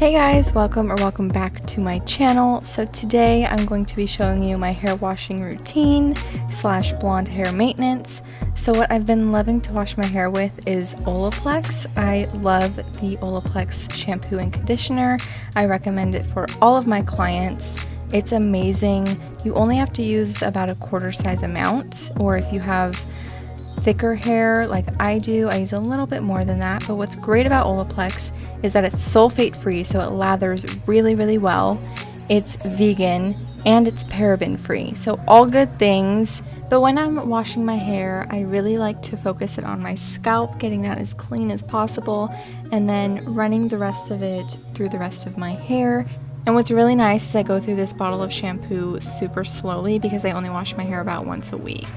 Hey guys, welcome back to my channel. So today I'm going to be showing you my hair washing routine slash blonde hair maintenance. So what I've been loving to wash my hair with is Olaplex. I love the Olaplex shampoo and conditioner. I recommend it for all of my clients. It's amazing. You only have to use about a quarter size amount, or if you have thicker hair like I do, I use a little bit more than that. But what's great about Olaplex is that it's sulfate free, so it lathers really well. It's vegan and it's paraben free, so all good things. But when I'm washing my hair, I really like to focus it on my scalp, getting that as clean as possible, and then running the rest of it through the rest of my hair. And what's really nice is I go through this bottle of shampoo super slowly because I only wash my hair about once a week.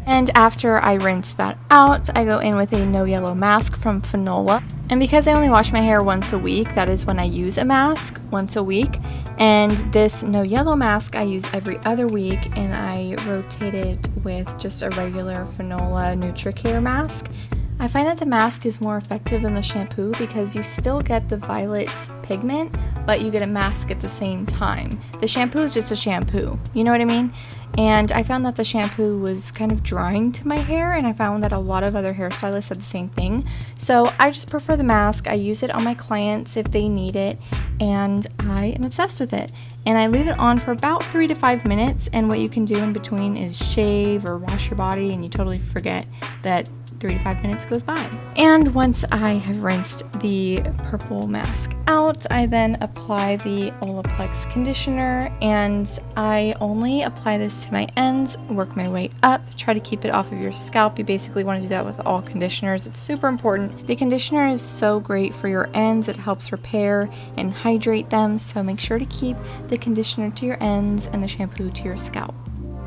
And after I rinse that out, I go in with a no yellow mask from Fanola. And because I only wash my hair once a week, that is when I use a mask, once a week. And this no yellow mask I use every other week, and I rotate it with just a regular Fanola NutriCare mask. I find that the mask is more effective than the shampoo because you still get the violet pigment, but you get a mask at the same time. The shampoo is just a shampoo, you know what I mean? And I found that the shampoo was kind of drying to my hair, and I found that a lot of other hairstylists said the same thing. So I just prefer the mask. I use it on my clients if they need it, and I am obsessed with it. And I leave it on for about 3 to 5 minutes, and what you can do in between is shave or wash your body, and you totally forget that 3 to 5 minutes goes by. And once I have rinsed the purple mask out, I then apply the Olaplex conditioner, and I only apply this to my ends, work my way up, try to keep it off of your scalp. You basically want to do that with all conditioners. It's super important. The conditioner is so great for your ends. It helps repair and hydrate them, so make sure to keep the conditioner to your ends and the shampoo to your scalp.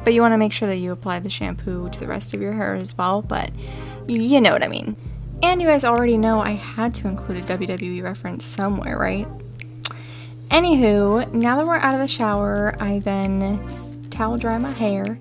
But you want to make sure that you apply the shampoo to the rest of your hair as well, but you know what I mean. And you guys already know I had to include a WWE reference somewhere, right? Anywho, now that we're out of the shower, I then towel dry my hair.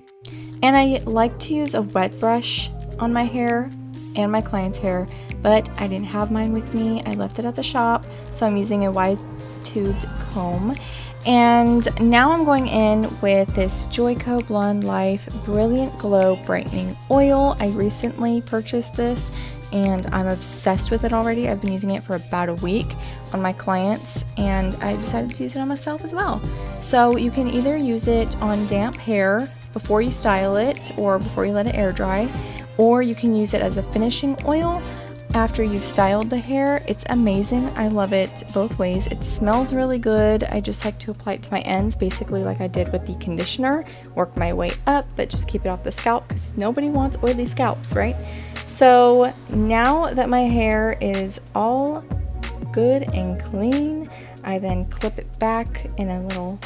And I like to use a wet brush on my hair and my client's hair, but I didn't have mine with me. I left it at the shop, so I'm using a wide tubed comb. And now I'm going in with this Joico Blonde Life Brilliant Glow Brightening Oil. I recently purchased this and I'm obsessed with it already. I've been using it for about a week on my clients, and I decided to use it on myself as well. So you can either use it on damp hair before you style it or before you let it air dry, or you can use it as a finishing oil after you've styled the hair. It's amazing. I love it both ways. It smells really good. I just like to apply it to my ends, basically like I did with the conditioner. Work my way up, but just keep it off the scalp because nobody wants oily scalps, right? So now that my hair is all good and clean, I then clip it back in a little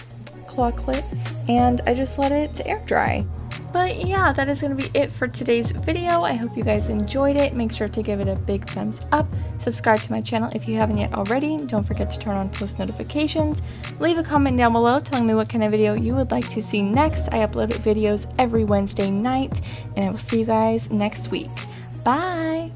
claw clip, and I just let it air dry. But yeah, that is going to be it for today's video. I hope you guys enjoyed it. Make sure to give it a big thumbs up. Subscribe to my channel if you haven't yet already. Don't forget to turn on post notifications. Leave a comment down below telling me what kind of video you would like to see next. I upload videos every Wednesday night, and I will see you guys next week. Bye!